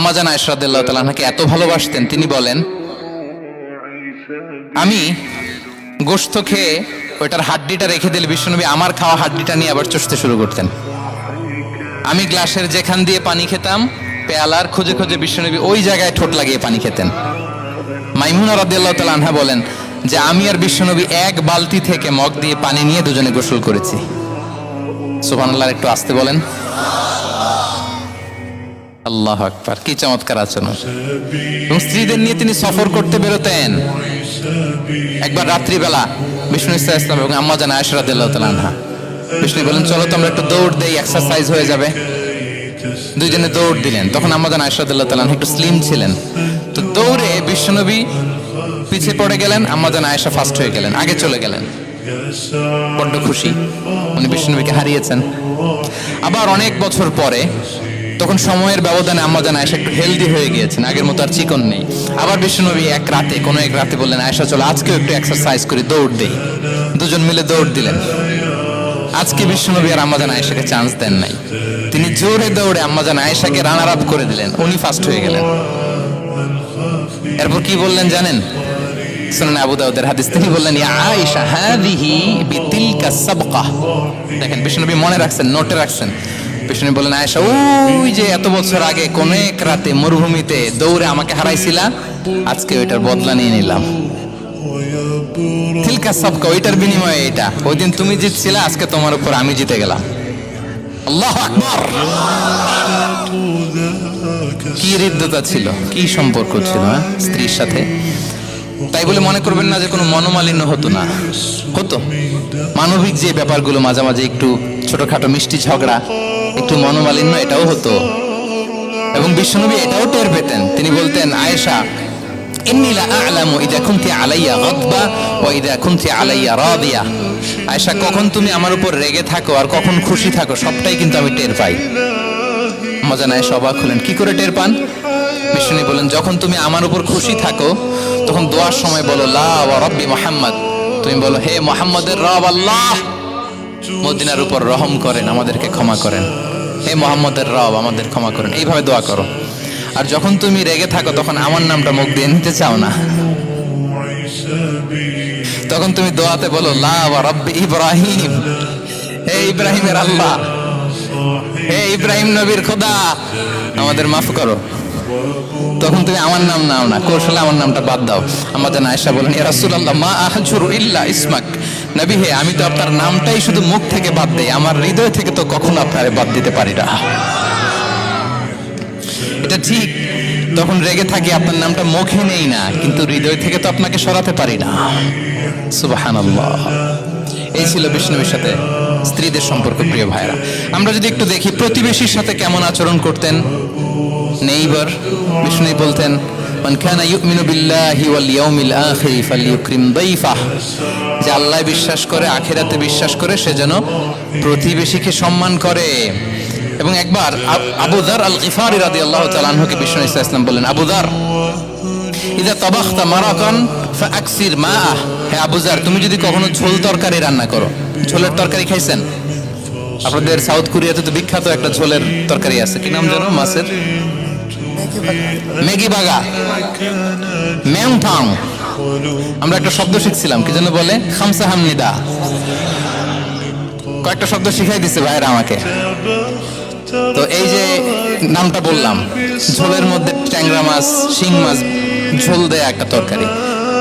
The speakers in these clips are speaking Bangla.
আম্মা জান আয়েশা রাদিয়াল্লাহু তাআলা আনহাকে এত ভালোবাসতেন, তিনি বলেন আমি গোশত খেয়ে ওইটার হাড্ডিটা রেখে দিলে বিশ্বনবী আমার খাওয়া হাড্ডিটা নিয়ে আবার চষতে শুরু করতেন। আমি গ্লাসের যেখান দিয়ে পানি খেতাম পেয়ালার খুঁজে খুঁজে বিশ্বনবী ওই জায়গায় ঠোঁট লাগিয়ে পানি খেতেন। মাইমুনা রাদিয়াল্লাহু তাআলা আনহা বলেন যে আমি আর বিশ্বনবী এক বালতি থেকে মগ দিয়ে পানি নিয়ে দুজনে গোসল করেছি। সুবহানাল্লাহ, একটু আস্তে বলেন। আল্লাহু আকবার, কি চমৎকার আচরণ। এবং স্ত্রীদের নিয়ে তিনি সফর করতে বেরোতেন। একবার রাত্রিবেলা বিষ্ণু ইসলাম ইসলাম এবং আম্মা জান আয়েশা রাদিয়াল্লাহু তাআলা আনহা বিষ্ণু বলেন চলো তো আমরা একটু দৌড় দেই, এক্সারসাইজ হয়ে যাবে। দুইজনে দৌড় দিলেন। তখন আম্মা জান আয়েশা রাদিয়াল্লাহু তাআলা আনহা একটু স্লিম ছিলেন, তো দৌড়ে বিশ্বনবী পিছিয়ে পড়ে গেলেন, আম্মা জান আয়েশা ফার্স্ট হয়ে গেলেন, আগে চলে গেলেন। বড্ড খুশি, উনি বিশ্বনবীকে হারিয়েছেন। আবার অনেক বছর পরে, তখন সময়ের ব্যবধানে আম্মা জান আয়েশা একটু হেলদি হয়ে গিয়েছেন, আগের মতো আর চিকন নেই। আবার বিশ্বনবী এক রাতে বললেন আয়েশা চলো আজকেও একটু এক্সারসাইজ করি, দৌড় দেই। দুজন মিলে দৌড় দিলেন। আজকে বিশ্বনবী আর আম্মা জান আয়েশাকে চান্স দেন নাই, তিনি জোরে দৌড়ে আম্মা জান আয়েশাকে রানার আপ করে দিলেন, উনি ফার্স্ট হয়ে গেলেন। এরপর কি বললেন জানেন? সুনান আবু দাউদের হাদিস, তিনি বললেন ইয়া আয়েশা হাযিহি বিতিলকা সাবকা। দেখেন বিশ্বনবী মনে রাখছেন, নোটে রাখছেন। বিষ্ণু বলেন আয়েশা ওই যে এত বছর আগে কোন এক রাতে মরুভূমিতে দৌড়ে আমাকে হারাইছিলা, আজকে ওইটার বদলা নিয়ে নিলাম। তিলকা সাবকা, ওইটার বিনিময়ে এটা। ওই দিন তুমি জিতছিলে, আজকে তোমার উপর আমি জিতে গেলাম। আল্লাহু আকবার। কি হৃদ্যতা ছিল, কি সম্পর্ক ছিল স্ত্রীর সাথে। তাই বলে মনে করবেন না যে কোনো মনোমালিন্য হতো না, হতো। মানবিক যে ব্যাপারগুলো মাঝে মাঝে একটু ছোটখাটো মিষ্টি ঝগড়া, একটু মনোমালিন্য, এটাও হতো। এবং বিশ্বনবী এটাও টের পেতেন। তিনি বলতেন আয়েশা ইন্নী লা আ'লামু ইযা কুনতি আলাইয়া গাদবা ওয়া ইযা কুনতি আলাইয়া রাদিয়া। আয়েশা কখন তুমি আমার উপর রেগে থাকো আর কখন খুশি থাকো সবটাই কিন্তু আমি টের পাই। মজা নাই, অবাক হলেন, কি করে টের পান? বিশ্বনবী বলেন যখন তুমি আমার উপর খুশি থাকো তখন দোয়ার সময় বলো লা ওয়া রাব্বি মুহাম্মদ, তুমি বলো হে মুহাম্মদের রব আল্লাহ মদিনার উপর রহম করেন, আমাদেরকে ক্ষমা করেন। হে মুহাম্মদের রব আমাদের ক্ষমা করেন, এইভাবে দোয়া করো। আর যখন তুমি রেগে থাকো তখন আমার নামটা মুখ দিয়ে নিতে চাও না, তখন তুমি দোয়াতে বলো লা ওয়া রাব্বি ইব্রাহিম, হে ইব্রাহিমের আল্লাহ, হে ইব্রাহিম নবীর খোদা আমাদের মাফ করো। তখন তুমি আমার নাম নাও না, কৌশলে আমার নামটা বাদ দাও। আম্মা জান আয়েশা বলেন ইয়া রাসূলুল্লাহ মা আহজুরু ইল্লা ইসমাক, নবী হে আমি তো আপনার নামটাই শুধু মুখ থেকে বাদ দেই, আমার হৃদয় থেকে তো কখনো আপনারে বাদ দিতে পারি না। এটা ঠিক, তখন রেগে থাকি আপনার নামটা মুখে নেই না, কিন্তু হৃদয় থেকে তো আপনাকে সরাতে পারি না। সুবহানাল্লাহ। এই ছিল বিষ্ণুর সাথে স্ত্রীদের সম্পর্ক। প্রিয় ভাইরা, আমরা যদি একটু দেখি প্রতিবেশীর সাথে কেমন আচরণ করতেন। নেইবার বিষ্ণু বলতেন মান কানা ইউমিনু বিল্লাহি ওয়াল ইয়াউমিল আখির ফালইউকরিম দাইফাহ, যে আল্লাহ বিশ্বাস করে, আখিরাতে বিশ্বাস করে, সে যেন প্রতিবেশীকে সম্মান করে। এবং একবার আবু যার আল গিফারি রাদিয়াল্লাহু তাআলা আনহুকে বিষ্ণু ইসা ইসলাম বললেন আবু যার ইযা তাবাখতা মারাকান ফাআকসির মাআহ, হে আবু যার তুমি যদি কখনো ঝোল তরকারি রান্না করো, ঝোলের তরকারি খাইছেন? আপনাদের সাউথ কোরিয়াতে তো বিখ্যাত একটা ঝোলের তরকারি আছে, কি নাম জানো? মাছের ম্যাগি বাগা, ম্যাংথাং। আমরা একটা শব্দ শিখছিলাম, কি যেন বলে? খামসা হামনিদা। কয়েকটা শব্দ শিখাই দিচ্ছে ভাইরা আমাকে। তো এই যে নামটা বললাম, ঝোলের মধ্যে ট্যাংরা মাছ, শিং মাছ ঝোল দেয়া একটা তরকারি।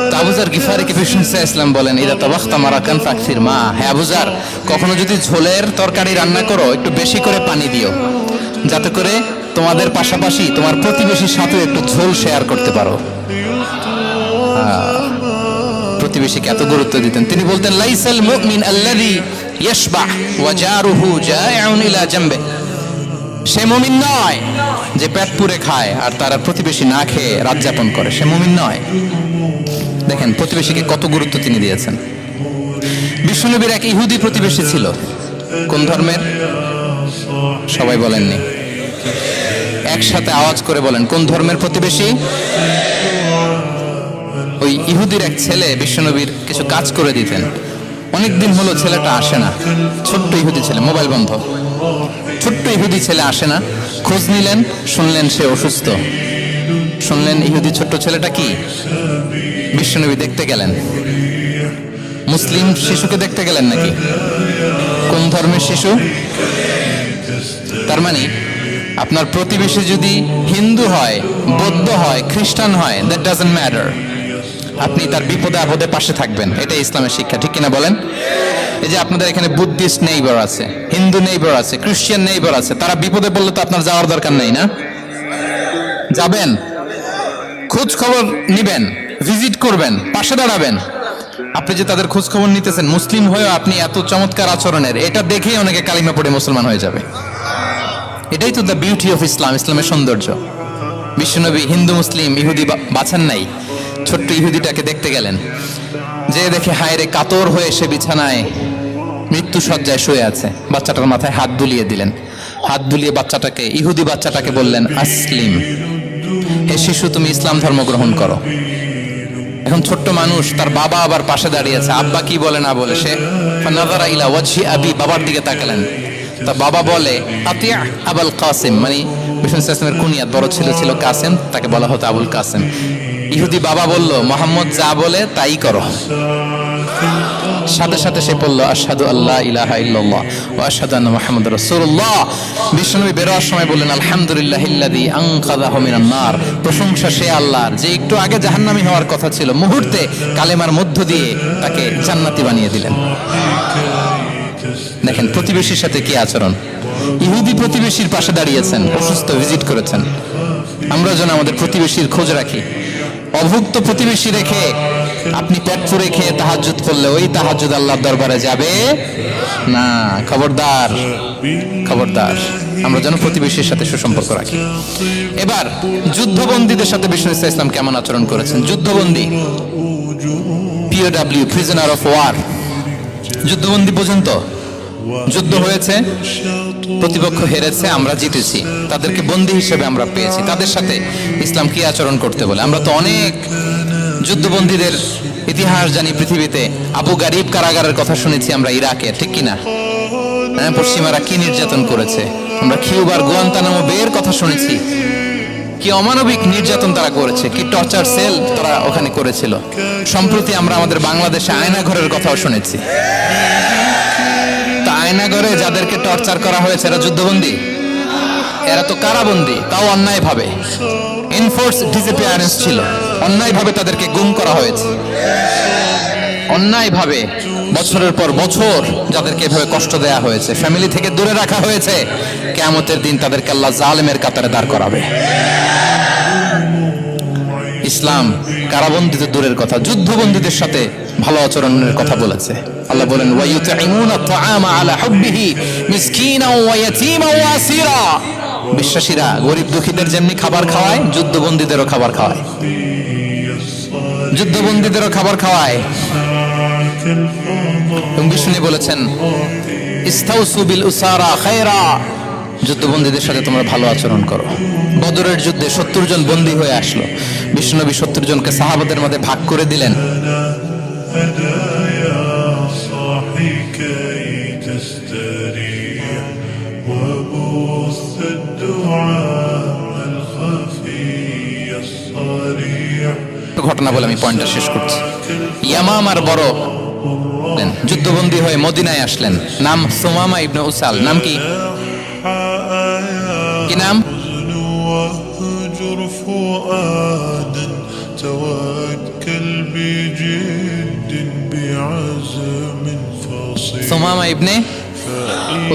তো আবু যার গিফারিকে বিষ্ণু ইসলাম বলেন ইদা তাবাখতা মারাকান ফাকসির মা, হে আবু যার কখনো যদি ঝোলের তরকারি রান্না করো একটু বেশি করে পানি দিও, যাতে করে তোমাদের পাশাপাশি তোমার প্রতিবেশীর সাথে একটু ঝোল শেয়ার করতে পারো। প্রতিবেশীকে এত গুরুত্ব দিতেন। তিনি বলতেন লাইসাল মুমিন আল্লাযী ইয়াশবাহ ওয়া জারুহু জাইউন ইলা জামবে, সে মুমিন নয় যে পেট পুরে খায় আর তার প্রতিবেশী না খেয়ে রাত যাপন করে, সে মুমিন নয়। দেখেন প্রতিবেশীকে কত গুরুত্ব তিনি দিয়েছেন। বিশ্বনবীর এক ইহুদি প্রতিবেশী ছিল। কোন ধর্মের? সবাই বলেননি, একসাথে আওয়াজ করে বলেন, কোন ধর্মের প্রতিবেশী? ওই ইহুদির এক ছেলে বিশ্বনবীর কিছু কাজ করে দিতেন। অনেকদিন হলো ছেলেটা আসে না, ছোট্ট ইহুদি ছেলে, মোবাইল বন্ধ। ছোট্ট ইহুদি ছেলে আসে না, খোঁজ নিলেন, শুনলেন সে অসুস্থ, শুনলেন ইহুদি ছোট্ট ছেলেটা কি, বিশ্বনবী দেখতে গেলেন। মুসলিম শিশুকে দেখতে গেলেন নাকি? কোন ধর্মের শিশু? তার মানে আপনার প্রতিবেশী যদি হিন্দু হয়, বৌদ্ধ হয়, খ্রিস্টান হয়, দ্যাট ডাজন্ট ম্যাটার, আপনি তার বিপদে আপদে পাশে থাকবেন, এটাই ইসলামের শিক্ষা, ঠিক কিনা বলেন? এই যে আপনাদের এখানে বুদ্ধিস্ট নেইবার আছে, হিন্দু নেইবার আছে, খ্রিস্টান নেইবার আছে, তারা বিপদে পড়লে তো আপনার যাওয়ার দরকার নেই না? যাবেন, খোঁজ খবর নিবেন, ভিজিট করবেন, পাশে দাঁড়াবেন। আপনি যে তাদের খোঁজ খবর নিতেছেন, মুসলিম হয়েও আপনি এত চমৎকার আচরণের, এটা দেখেই অনেকে কালিমা পড়ে মুসলমান হয়ে যাবে। এটাই তো দ্য বিউটি অফ ইসলাম, ইসলামের সৌন্দর্য। বিশ্বনবী হিন্দু মুসলিম ইহুদি বাছান নাই, ছোট্ট ইহুদিটাকে দেখতে গেলেন, যে দেখে হায়রে কাতর হয়ে সে বিছানায় মৃত্যু সজ্জায় শুয়ে আছে, বাচ্চাটার মাথায় হাত বুলিয়ে দিলেন, হাত বুলিয়ে বাচ্চাটাকে, ইহুদি বাচ্চাটাকে বললেন, আসলিম, হে শিশু তুমি ইসলাম ধর্ম গ্রহণ করো। এখন ছোট্ট মানুষ, তার বাবা আবার পাশে দাঁড়িয়েছে, আব্বা কি বলে না বলে, সে ফানাযারা ইলা ওয়াজহি আবি, বাবার দিকে তাকালেন। তা বাবা বলে আতিয়া আবুল কাসিম, মানে বিষ্ণু ইসলামের কুনিয়াত, বড় ছেলে ছিল কাসেম, তাকে বলা হতো আবুল কাসেম। ইহুদি বাবা বলল, মোহাম্মদ যা বলে তাই করো। সাথে সাথে সে বলল, আশহাদু আল্লা ইলাহা ইল্লাল্লাহ ওয়া আশহাদু আন্না মুহাম্মাদুর রাসূলুল্লাহ। বিশ্বনবী বেরোয়ার সময় বললেন, আলহামদুলিল্লাহিল্লাযী আনকাযাহু মিনান নার, প্রশংসা সে আল্লাহর যে একটু আগে জাহান্নামী হওয়ার কথা ছিল, মুহূর্তে কালেমার মধ্য দিয়ে তাকে জান্নাতি বানিয়ে দিলেন। দেখেন প্রতিবেশীর সাথে কি আচরণ। ইহুদি প্রতিবেশীর পাশে দাঁড়িয়েছেন, অসুস্থ, ভিজিট করেছেন। আমরা যেন আমাদের প্রতিবেশীর খোঁজ রাখি। অভুক্ত প্রতিবেশী রেখে আপনি পেট পুরে খেয়ে তাহাজ্জুদ পড়লে ওই তাহাজ্জুদ আল্লাহর দরবারে যাবে না। খবরদার, খবরদার, আমরা যেন প্রতিবেশীর সাথে সুসম্পর্ক রাখি। এবার যুদ্ধবন্দীদের সাথে বিষ্ণু ইসলাম কেমন আচরণ করেছেন। যুদ্ধবন্দী, POW, প্রিজনার অফ ওয়ার, যুদ্ধবন্দী পর্যন্ত যুদ্ধ হয়েছে, প্রতিপক্ষ হেরেছে, আমরা জিতেছি, তাদেরকে বন্দী হিসেবে আমরা পেয়েছি, তাদের সাথে ইসলাম কি আচরণ করতে বলে। আমরা তো অনেক যুদ্ধবন্দীদের ইতিহাস জানি পৃথিবীতে। আবু গারিব কারাগারের কথা শুনেছি আমরা ইরাকে, ঠিক কিনা? হ্যাঁ, পশ্চিমারা কি নির্যাতন করেছে। আমরা কিউবার গুয়ান্তানামো বের কথা শুনেছি, কি অমানবিক নির্যাতন তারা করেছে, কি টর্চার সেল তারা ওখানে করেছিল। সম্প্রতি আমরা আমাদের বাংলাদেশে আয়নাঘরের কথাও শুনেছি। আয়নাঘরে যাদেরকে টর্চার করা হয়েছে এরা যুদ্ধবন্দী? এরা তো কারাবন্দী, তাও অন্যায় ভাবে। এনফোর্স ডিসঅ্যাপিয়ারেন্স ছিল, অন্যায় ভাবে তাদেরকে গুম করা হয়েছে, অন্যায় ভাবে বছরের পর বছর যাদেরকে এভাবে কষ্ট দেয়া হয়েছে, ফ্যামিলি থেকে দূরে রাখা হয়েছে। কিয়ামতের দিন তাদেরকে আল্লাহ জালেমের কাতারে দাঁড় করাবে। ইসলাম কারাবন্দীতে দূরের কথা, যুদ্ধবন্দীদের সাথে ভালো আচরণের কথা বলেছে। আল্লাহ বলেন, ওয়ায়ুতঈমুনা আত-তাআমা আলা হুব্বিহি মিসকিনাও ওয়া ইয়াতীমান ওয়া আসীরা। বিশ্বাসীরা গরিব দুঃখীদের যেমনি খাবার খাওয়ায়, যুদ্ধবন্দীদেরও খাবার খাওয়ায়, যুদ্ধবন্দীদেরও খাবার খাওয়ায়। এবং বিষ্ণু বলেছেন, ইস্তাউসু বিল উসারা খায়রা, যুদ্ধবন্দীদের সাথে তোমরা ভালো আচরণ করো। বদরের যুদ্ধে 70 জন বন্দী হয়ে আসলো, বিশ্বনবী 70 জনকে সাহাবাদের মধ্যে ভাগ করে দিলেন। ঘটনা বলে আমি পয়েন্টটা শেষ করছি। ইয়ামামার বড় যুদ্ধবন্দী হয়ে মদিনায় আসলেন, নাম সুমামা ইবনে উসাল। নাম কি? কি নাম? সুমামা ইবনে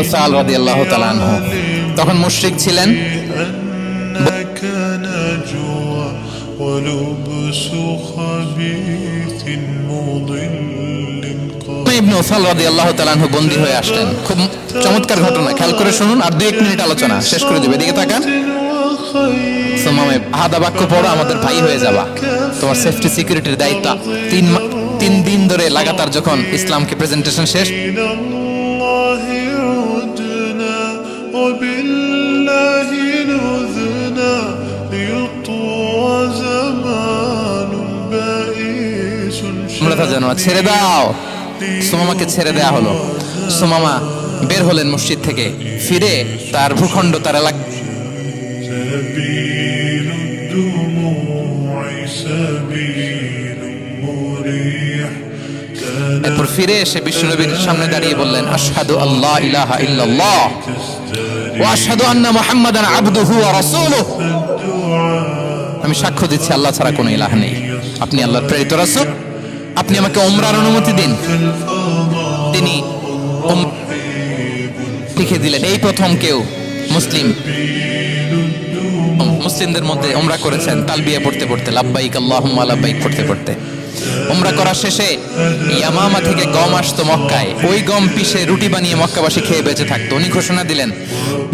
উসাল রাদিয়াল্লাহু তাআলা আনহু তখন মুশরিক ছিলেন। ইবনে উসাল রাদিয়াল্লাহু তাআলা আনহু বন্দী হয়ে আসলেন। খুব চমৎকার ঘটনা, খেয়াল করে শুনুন, আর 2-1 মিনিট আলোচনা শেষ করে দিবে। এদিকে তাকান। সুমামা, আহাদা বাক্য পড়ো, আমাদের ভাই হয়ে যাবা, তোমার সেফটি সিকিউরিটির দায়িত্ব। 3 দিন ধরে লাগাতার যখন ইসলামকে প্রেজেন্টেশন শেষ, ছেড়ে দাও। সুমামাকে ছেড়ে দেয়া হলো। সুমামা বের হলেন মসজিদ থেকে, ফিরে তার ভূখণ্ড, তার এলাকা سبيل الدموع سبيل مريح এরপর ফিরে এসে বিশ্বনবীর সামনে দাঁড়িয়ে বললেন, আশহাদু আল্লাহ ইলাহা ইল্লাল্লাহ ওয়া আশহাদু আন্না মুহাম্মাদান আবদুহু ওয়া রাসূলুহু। আমি সাক্ষ্য দিচ্ছি আল্লাহ ছাড়া কোনো ইলাহ নেই, আপনি আল্লাহর প্রেরিত রাসূল, আপনি আমাকে উমরার অনুমতি দিন। তিনি লিখে দিলেন, এই প্রথম কেউ মুসলিমদের মধ্যে উমরা করেছেন তালবিয়া পড়তে পড়তে, লাব্বাইক আল্লাহুম্মা লাব্বাইক পড়তে পড়তে। উমরা করার শেষে ইয়ামামা থেকে গম আসতো মক্কায়, ওই গম পিষে রুটি বানিয়ে মক্কাবাসী খেয়ে বেঁচে থাকতো। উনি ঘোষণা দিলেন,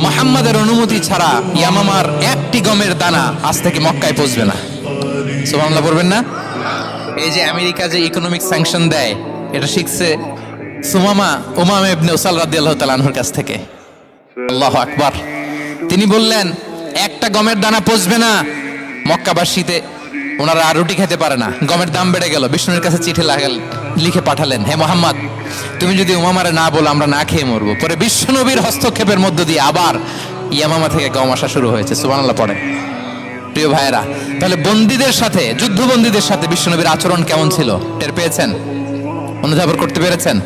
মুহাম্মাদের অনুমতি ছাড়া ইয়ামামার একটি গমের দানা আজ থেকে মক্কায় পৌঁছবে না। সুবহানাল্লাহ পড়বেন না? এই যে আমেরিকা যে ইকোনমিক স্যাংশন দেয়, এটা শিখছে উমামা ইবনে উসাল রাদিয়াল্লাহু তাআলা আনহুর কাছ থেকে। আল্লাহু আকবার। তিনি বললেন, একটা গমের দানা পচবে না মক্কাবাসীতে, ওনারা আর রুটি খেতে পারে না। গমের দাম বেড়ে গেল, বিষ্ণুর কাছে চিঠি লিখে পাঠালেন, হে মোহাম্মদ, তুমি যদি উমামারে না বলো আমরা না খেয়ে মরবো। পরে বিশ্বনবীর হস্তক্ষেপের মধ্য দিয়ে আবার ইয়ামামা থেকে গম আসা শুরু হয়েছে। সুবহানাল্লাহ পড়ে। প্রিয় ভাইয়েরা, তাহলে বন্দীদের সাথে, যুদ্ধবন্দীদের সাথে বিশ্বনবীর আচরণ কেমন ছিল টের পেয়েছেন? অনুধাবন করতে পেরেছেন?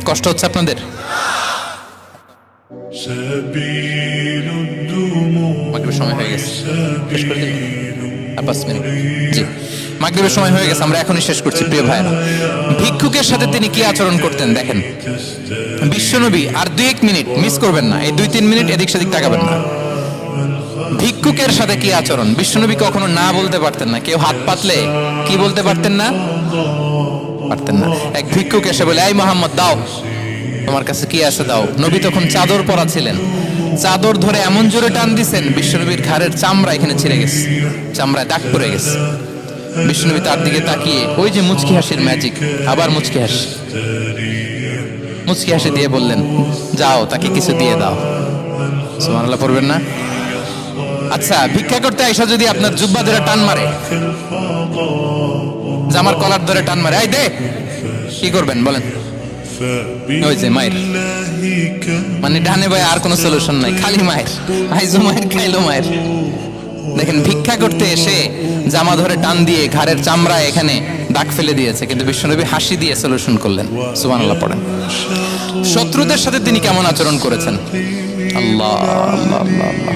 কষ্ট হচ্ছে আপনাদের? سبيل الدموع মাগরিবের সময় হয়ে গেছে, শেষ করে দিন আর 5 মিনিট। জি, মাগরিবের সময় হয়ে গেছে, আমরা এখনই শেষ করছি। প্রিয় ভাইরা, ভিক্ষুকের সাথে তিনি কি আচরণ করতেন দেখেন। বিশ্বনবী আর 2-1 মিনিট মিস করবেন না, এই 2-3 মিনিট এদিক সেদিক তাকাবেন না। ভিক্ষুকের সাথে কি আচরণ? বিশ্বনবী কখনো না বলতে পারতেন না। কেউ হাত পাতলে কি বলতে পারতেন না? পারতেন না। এক ভিক্ষুক এসে বলে, এই মোহাম্মদ দাও, তোমার কাছে কি আছে দাও। নবী তখন চাদর পরা ছিলেন, চাদর ধরে এমন জোরে টান দিছেন বিশ্বনবীর ঘাড়ের চামড়া এখানে ছিঁড়ে গেছে, চামড়ায় দাগ পড়ে গেছে। বিশ্বনবী তার দিকে তাকিয়ে, ওই যে মুচকি হাসির ম্যাজিক, আবার মুচকি হাসি দিয়ে বললেন, যাও তাকে কিছু দিয়ে দাও। সুবহানাল্লাহ পড়বেন না? আচ্ছা, ভিক্ষা করতে আইসা যদি আপনার জুব্বা ধরে টান মারে, জামার কলার ধরে টান মারে, এই দে, কি করবেন বলেন? ওই যে মায়ের, মানে ডানে ভাই আর কোনো সলিউশন নাই, খালি মায়ের, আইজো মায়ের খাইলো মায়ের। দেখেন, ভিক্ষা করতে এসে জামা ধরে টান দিয়ে ঘাড়ের চামড়া এখানে দাগ ফেলে দিয়েছে, কিন্তু বিশ্বনবী হাসি দিয়ে সলিউশন করলেন। সুবহানাল্লাহ পড়েন। শত্রুদের সাথে তিনি কেমন আচরণ করেছেন? আল্লাহ আল্লাহ আল্লাহ আল্লাহ।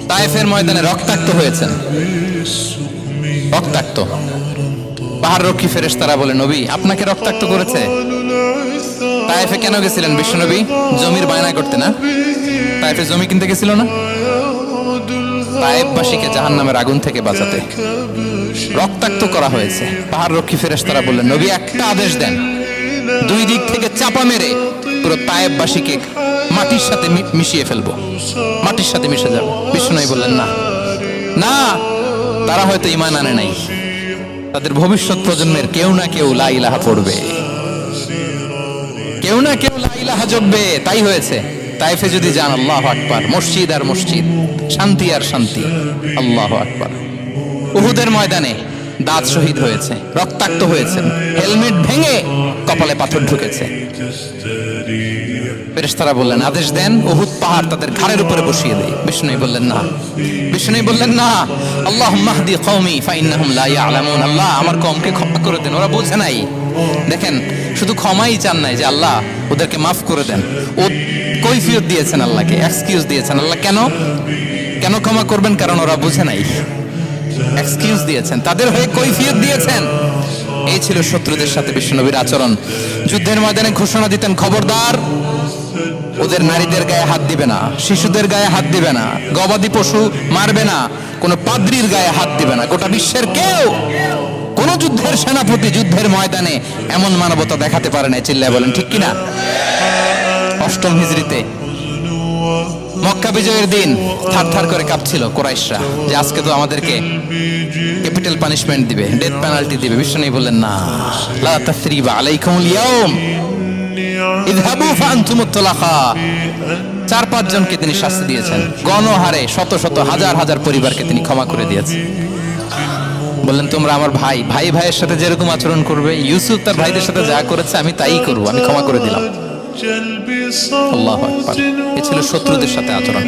তায়েফের ময়দানে রক্তাক্ত হয়েছেন, রক্তাক্ত। পাহাড় রক্ষী ফেরেশতারা বলে, নবী আপনাকে রক্তাক্ত করেছে? তায়েফে কেন গেছিলেন বিশ্বনবী? জমির বায়না করতে না? তায়েফে জমি কিনতে গেছিল না? তায়েফবাসীকে জাহান্নামের আগুন থেকে বাঁচাতে রক্তাক্ত করা হয়েছে। পাহাড় রক্ষী ফেরেশতারা বললেন, নবী একটা আদেশ দেন, 2 দিক থেকে চাপা মেরে পুরো তায়েফবাসীকে মাটির সাথে মিশিয়ে ফেলবো, মাটির সাথে মিশে যাবে। বিশ্বনবী বললেন, না না, তারা হয়তো ঈমান আনে নাই, তাদের ভবিষ্যৎ প্রজন্মের কেউ না কেউ লা ইলাহা পড়বে, কেউ না কেউ লা ইলাহা জপবে। তাই হয়েছে। তাইফে যদি যান, আল্লাহু আকবার, মসজিদ আর মসজিদ, শান্তি আর শান্তি। আল্লাহু আকবার। উহুদের ময়দানে দাঁত শহীদ হয়েছে, রক্তাক্ত হয়েছে, হেলমেট ভেঙে কপালে পাথর ঢুকেছে। ফেরেশতারা বললেন, আদেশ দেন উহুদ পাহাড় তাদের ঘাড়ের উপরে বসিয়ে দেয়। বিষ্ণু বললেন না, বিষ্ণু বললেন না, আল্লাহুম্মা হদি কওমি ফাইন্নাহুম লা ইয়ালামুন। আল্লাহ আমার কওমকে ক্ষমা করে দেন, ওরা বোঝে নাই। দেখেন, শুধু ক্ষমাই চান নাই যে আল্লাহ ওদেরকে মাফ করে দেন, ও কৈফিয়ত দিয়েছেন আল্লাহকে, এক্সকিউজ দিয়েছেন। আল্লাহ কেন কেন ক্ষমা করবেন? কারণ ওরা বুঝে নাই। এক্সকিউজ দিয়েছেন, তাদের হয়ে কৈফিয়ত দিয়েছেন। এই ছিল শত্রুদের সাথে বিশ্বনবীর আচরণ। যুদ্ধের ময়দানে ঘোষণা দিতেন, খবরদার ওদের নারীদের গায়ে হাত দিবে না, শিশুদের গায়ে হাত দিবে না, গবাদি পশু মারবে না, কোন পাদ্রীর গায়ে হাত দিবে না। গোটা বিশ্বের কেউ, কোন যুদ্ধের সেনাপতি যুদ্ধের ময়দানে এমন মানবতা দেখাতে পারে না। চিল্লায় বলেন ঠিক কিনা? 8ম হিজরিতে মক্কা বিজয়ের দিন থারথার করে কাঁপছিল কুরাইশরা যে আজকে তো আমাদেরকে ক্যাপিটাল পানিশমেন্ট দিবে, ডেথ পেনাল্টি দিবে। বিশ্বনবী বললেন, না, লা তাসরিবা আলাইকুমুল ইয়াউম ইযহাবু ফাআনতুমুত তুলাকা। 4-5 জনকে তিনি শাস্তি দিয়েছেন, গণহারে শত শত হাজার হাজার পরিবারকে তিনি ক্ষমা করে দিয়েছেন। বললেন, তোমরা আমার ভাই, ভাই ভাইয়ের সাথে যেরকম আচরণ করবে, ইউসুফ তার ভাইদের সাথে যা করেছে আমি তাই করব, আমি ক্ষমা করে দিলাম। جلب আল্লাহু আকবার। صوت এ ছিল শত্রুদের সাথে আচরণ।